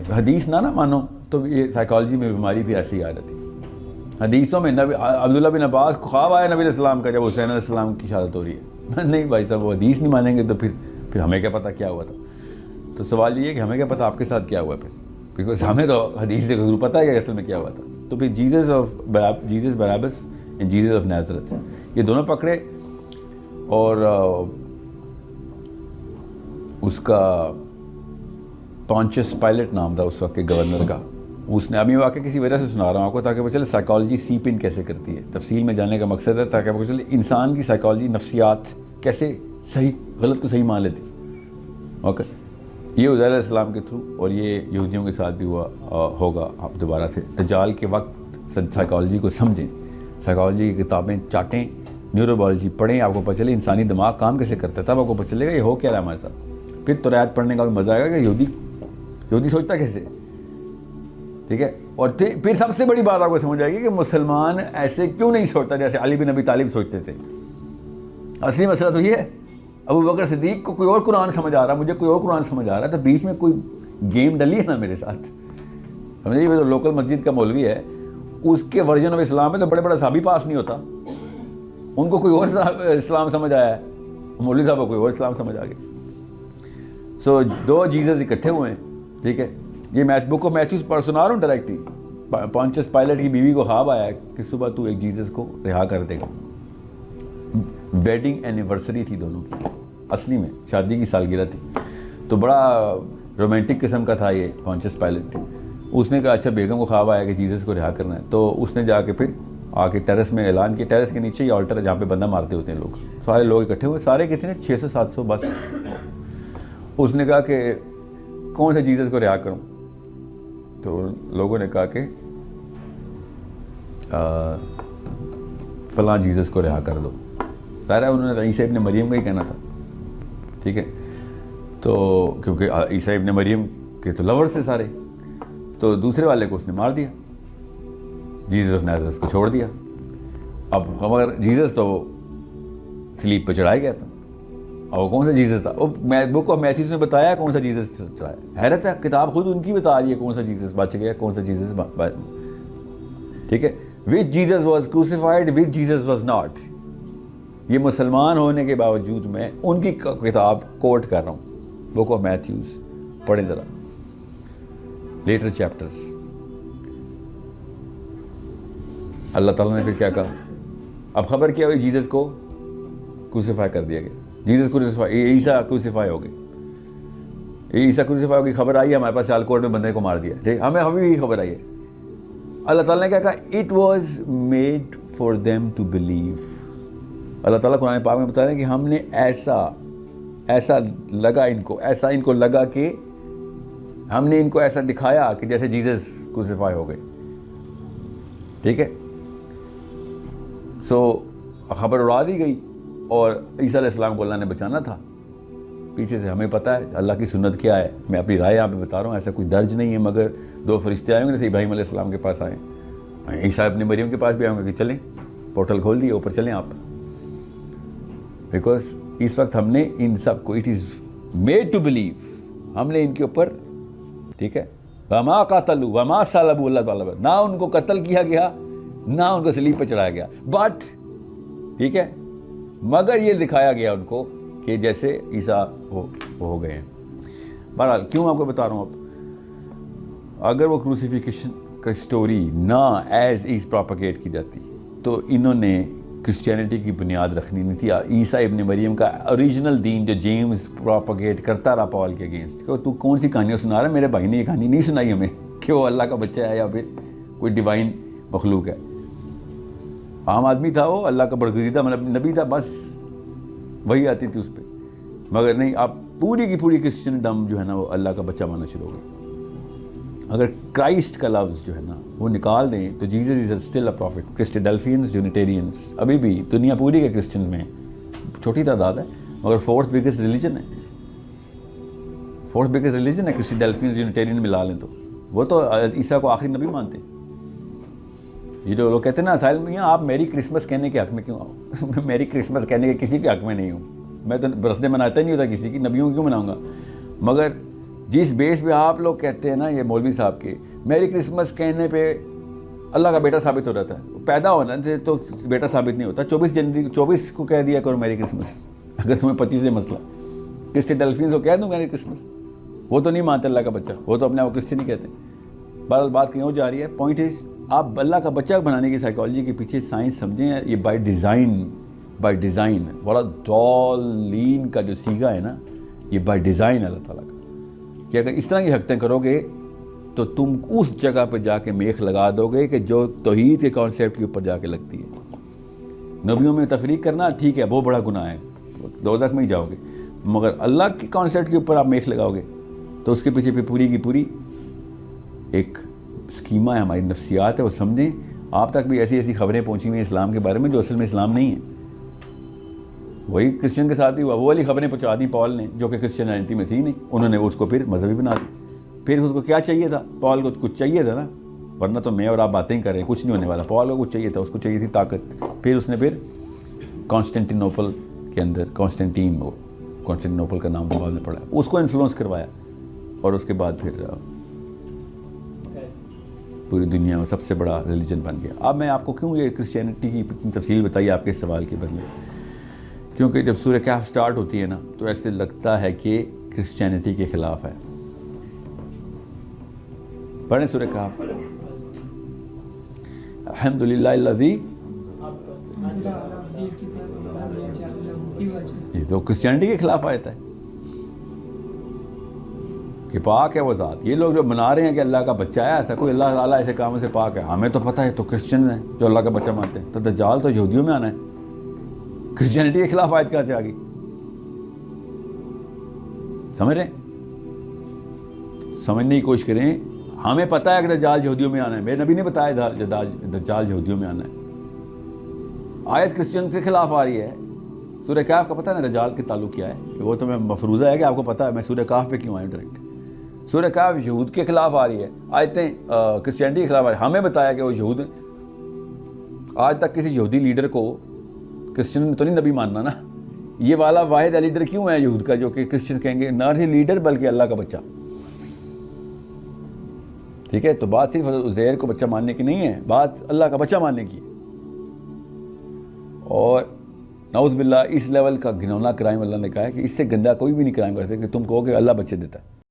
حدیث نہ مانو تو یہ سائیکالوجی میں بیماری بھی ایسی آ جاتی. حدیثوں میں عبداللہ بن عباس کو خواب آیا نبی علیہ السلام کا جب حسین علیہ السلام کی شہادت ہو رہی ہے. نہیں بھائی صاحب وہ حدیث نہیں مانیں گے تو پھر ہمیں کیا پتہ کیا ہوا تھا. تو سوال یہ ہے کہ ہمیں کیا پتہ آپ کے ساتھ کیا ہوا پھر, بیکاز ہمیں تو حدیث سے ضرور پتہ ہے کہ اصل میں کیا ہوا تھا. تو پھر جیزس باراباس اینڈ جیزس آف نازارeth یہ دونوں پکڑے, اور اس کا پونچس پائلٹ نام تھا اس وقت کے گورنر کا. اس نے ابھی واقعہ کسی وجہ سے سنا رہا ہوں آپ کو تاکہ وہ چلے سائیکالوجی سیپ ان کیسے کرتی ہے, تفصیل میں جاننے کا مقصد ہے تاکہ وہ چلے انسان کی سائیکالوجی نفسیات کیسے صحیح غلط کو صحیح مان لیتی. اوکے, یہ عزیر علیہ السلام کے تھرو, اور یہ یہودیوں کے ساتھ بھی ہوا ہوگا. آپ دوبارہ سے دجال کے وقت سائیکالوجی کو سمجھیں, سائیکالوجی کی کتابیں چاٹیں, نیورو بایولوجی پڑھیں, آپ کو پتہ چلے انسانی دماغ کام کیسے کرتا ہے, تب آپ کو پتہ چلے گا یہ ہو کیا رہا ہے ہمارے ساتھ. پھر تو رعایت پڑھنے کا بھی مزہ آئے گا کہ یہودی سوچتا کیسے. ٹھیک ہے, اور پھر سب سے بڑی بات آپ کو سمجھ آئے گی کہ مسلمان ایسے کیوں نہیں سوچتا جیسے علی بن ابی طالب سوچتے تھے. اصلی مسئلہ تو یہ ہے, ابو بکر صدیق کو کوئی اور قرآن سمجھ آ رہا, مجھے کوئی اور قرآن سمجھ آ رہا ہے, تو بیچ میں کوئی گیم ڈلی ہے نا میرے ساتھ. سمجھے, یہ لوکل مسجد کا مولوی ہے, اس کے ورژن آف اسلام میں تو بڑے بڑا صحابی پاس نہیں ہوتا, ان کو کوئی اور اسلام سمجھ آیا ہے, مولوی صاحب کو کوئی اور اسلام سمجھ آ گیا. سو دو جیزس اکٹھے ہوئے ہیں. ٹھیک ہے, یہ بک آف میتھیوز پر سنا رہا ہوں ڈائریکٹلی. پونچس پائلٹ کی بیوی کو خواب آیا کہ صبح تو ایک جیزس کو رہا کر دے گا. ویڈنگ اینیورسری تھی دونوں کی, اصلی میں شادی کی سالگرہ تھی, تو بڑا رومانٹک قسم کا تھا یہ پونچس پائلٹ. اس نے کہا اچھا بیگم کو خواب آیا کہ جیزس کو رہا کرنا ہے, تو اس نے جا کے پھر آ کے ٹیرس میں اعلان کیا. ٹیرس کے نیچے ہی آلٹر ہے جہاں پہ بندہ مارتے ہوتے ہیں لوگ, سارے لوگ اکٹھے ہوئے, سارے کتنے 600-700 بس. اس نے کہا کہ کون سے جیزس کو رہا کروں, تو لوگوں نے کہا کہ فلاں جیزس کو رہا کر دو. ظاہر ہے انہوں نے عیسیٰ ابن مریم کا ہی کہنا تھا. ٹھیک ہے, تو کیونکہ عیسیٰ ابن مریم کے تو لورز تھے سارے, تو دوسرے والے کو اس نے مار دیا, جیزس آف نازارeth کو چھوڑ دیا. اب مگر جیزس تو سلیپ پہ چڑھایا گیا تھا, اور وہ کون سا جیزس تھا, وہ بک آف میتھیوز میں بتایا کون سا جیزس چڑھایا. حیرت ہے, کتاب خود ان کی بتا رہی ہے کون سا جیزس بچ گیا, کون سا جیزس. ٹھیک ہے, which Jesus was crucified, which Jesus was not. یہ مسلمان ہونے کے باوجود میں ان کی کتاب کوٹ کر رہا ہوں, بک آف میتھیوز پڑھیں ذرا, لیٹر چیپٹرز. اللہ تعالیٰ نے پھر کیا کہا, اب خبر کیا ہوئی, جیزس کو کروسیفائی کر دیا گیا. جیزس کروسیفائی, عیسیٰ کروسیفائی ہو گئے, عیسیٰ کروسیفائی ہو گئی. خبر آئی ہے ہمارے پاس, سیال کوٹ میں بندے کو مار دیا. ٹھیک, ہمیں بھی خبر آئی ہے. اللہ تعالیٰ نے کیا کہا, it was made for them to believe. Allah تعالیٰ قرآن پاک میں بتا رہے ہیں کہ ہم نے ایسا لگا ان کو لگا کہ ہم نے ان کو ایسا دکھایا کہ جیسے جیزس کروسیفائی ہو گئے. ٹھیک ہے, سو خبر اڑا دی گئی, اور عیسیٰ علیہ السلام کو اللہ نے بچانا تھا پیچھے سے. ہمیں پتہ ہے اللہ کی سنت کیا ہے, میں اپنی رائے یہاں پہ بتا رہا ہوں, ایسا کوئی درج نہیں ہے, مگر 2 فرشتے آئے ہوں گے جیسے ابراہیم علیہ السلام کے پاس آئے, عیسیٰ ابن مریم کے پاس بھی آئیں گے کہ چلیں پورٹل کھول دیے, اوپر چلیں آپ. بیکاز اس وقت ہم نے ان سب کو, it is made to blue, ہم نے ان کے اوپر, ٹھیک ہے, وما قتلوا وما صلبوا, اللہ تعالیٰ نہ ان کو قتل کیا گیا نہ ان کو صلیب پہ چڑھایا گیا, بٹ ٹھیک ہے, مگر یہ دکھایا گیا ان کو کہ جیسے عیسیٰ ہو گئے ہیں. بہرحال کیوں آپ کو بتا رہا ہوں, اب اگر وہ کروسیفیکیشن کا اسٹوری نہ ایز ایز پراپیگیٹ کی جاتی تو انہوں نے کرسچینٹی کی بنیاد رکھنی نہیں تھی. عیسیٰ ابن مریم کا اوریجنل دین جو جیمز پراپیگیٹ کرتا رہا پال کے اگینسٹ, کہ تو کون سی کہانیاں سنا رہا ہے, میرے بھائی نے یہ کہانی نہیں سنائی ہمیں کہ وہ اللہ کا بچہ ہے یا پھر کوئی ڈیوائن مخلوق ہے. عام آدمی تھا وہ, اللہ کا برگزیدہ نبی تھا, بس وہی آتی تھی اس پہ. مگر نہیں, آپ پوری کی پوری کرسچنڈم جو ہے نا وہ اللہ کا بچہ ماننا شروع ہو گئی. اگر کرائسٹ کا لفظ جو ہے نا وہ نکال دیں تو Jesus is still a prophet. Christadelphians, Unitarians ابھی بھی دنیا پوری کے کرسچنز میں چھوٹی تعداد ہے, مگر 4th بگیسٹ ریلیجن ہے. 4th بگیسٹ ریلیجن ہے کرسٹیڈلفینس, یونیٹیرین ملا لیں تو. وہ تو عیسیٰ کو آخری نبی مانتے ہیں. یہ جو لوگ کہتے ہیں نا اسائل میں, آپ میری کرسمس کہنے کے حق میں کیوں آؤ. میری کرسمس کہنے کے کسی کے حق میں نہیں ہوں, میں تو برتھ ڈے مناتا ہی نہیں ہوتا کسی کی, نبیوں کیوں مناؤں گا. مگر جس بیس پہ آپ لوگ کہتے ہیں نا یہ مولوی صاحب کے میری کرسمس کہنے پہ اللہ کا بیٹا ثابت ہو رہتا ہے. پیدا ہونا تو بیٹا ثابت نہیں ہوتا. 24 جنوری 24 کو کہہ دیا کرو میری کرسمس, اگر تمہیں 25 سے مسئلہ. کرسچن ڈلفینز کو کہہ دوں میری کرسمس, وہ تو نہیں مانتے اللہ کا بچہ, وہ تو اپنے آپ کو کرسچن نہیں کہتے. بات کہیں اور جا رہی ہے. پوائنٹ از آپ اللہ کا بچہ بنانے کی سائیکالوجی کے پیچھے سائنس سمجھیں. یہ بائی ڈیزائن بڑا ڈالین کا جو سیگا ہے نا, یہ بائی ڈیزائن اللہ تعالیٰ کا, کہ اگر اس طرح کی حرکتیں کرو گے تو تم اس جگہ پہ جا کے میخ لگا دو گے کہ جو توحید کے کانسیپٹ کے اوپر جا کے لگتی ہے. نبیوں میں تفریق کرنا ٹھیک ہے, بہت بڑا گناہ ہے, دوزخ میں ہی جاؤ گے. مگر اللہ کے کانسیپٹ کے اوپر آپ میخ لگاؤ گے تو اس کے پیچھے پھر پوری کی پوری ایک اسکیمہ ہے, ہماری نفسیات ہے, وہ سمجھیں. آپ تک بھی ایسی خبریں پہنچی ہوئی ہیں اسلام کے بارے میں جو اصل میں اسلام نہیں ہے. وہی کرسچن کے ساتھ بھی ہوا, وہ والی خبریں پہنچا دی پال نے جو کہ کرسچینٹی میں تھی نہیں. انہوں نے اس کو پھر مذہبی بنا دی. پھر اس کو کیا چاہیے تھا, پال کو کچھ چاہیے تھا نا, ورنہ تو میں اور آپ باتیں کر رہے ہیں, کچھ نہیں ہونے والا. پال کو کچھ چاہیے تھا, اس کو چاہیے تھی طاقت. پھر اس نے پھر کانسٹینٹینوپل کے اندر کانسٹینٹینوپل کا نام پال نے پڑھا, اس کو انفلوئنس کروایا, اور اس کے بعد پھر پوری دنیا میں سب سے بڑا ریلیجن بن گیا. اب میں آپ کو کیوں یہ کرسچینٹی کی تفصیل بتائی آپ کے سوال کے بدلے, کیونکہ جب سورہ کہف سٹارٹ ہوتی ہے نا تو ایسے لگتا ہے کہ کرسچینٹی کے خلاف ہے. پڑھیں سورہ کہف. الحمدللہ الذی, یہ تو کرسچینٹی کے خلاف آیت ہے کہ پاک ہے وہ ذات. یہ لوگ جو بنا رہے ہیں کہ اللہ کا بچہ ہے, ایسا کوئی اللہ تعالیٰ ایسے کاموں سے پاک ہے, ہمیں تو پتہ ہے تو کرسچن ہیں جو اللہ کا بچہ مانتے ہیں. تو دجال تو یہودیوں میں آنا ہے, کرسچینٹی کے خلاف آیت کہاں سے آ گئی؟ سمجھ رہے ہیں؟ سمجھنے کی کوشش کریں. ہمیں پتہ ہے کہ دجال یہودیوں میں آنا ہے, میرے نبی نے بتایا دجال یہودیوں میں آنا ہے. آیت کرسچن کے خلاف آ رہی ہے. سورہ کہف کا پتہ ہے نا دجال کے تعلق کیا ہے؟ وہ تو میں مفروضہ ہے کہ آپ کو پتہ ہے. میں سورہ کہف پہ کیوں آیا ڈائریکٹ. سورہ کہف یہود کے خلاف آ رہی ہے, آیتیں کرسچینٹی کے خلاف آ رہی ہے. ہمیں بتایا کہ وہ یہود, آج تک کسی یہودی لیڈر کو کرسچن تو نہیں نبی ماننا نا. یہ والا واحد لیڈر کیوں ہے یہود کا جو کہ کرسچن کہیں گے نہ ہی لیڈر بلکہ اللہ کا بچہ. ٹھیک ہے, تو بات صرف حضرت عزیر کو بچہ ماننے کی نہیں ہے, بات اللہ کا بچہ ماننے کی. اور نعوذ باللہ اس لیول کا گھنونا کرائم اللہ نے کہا ہے کہ اس سے گندہ کوئی بھی نہیں کرائم کرتے کہ تم کہو کہ اللہ بچے دیتا ہے.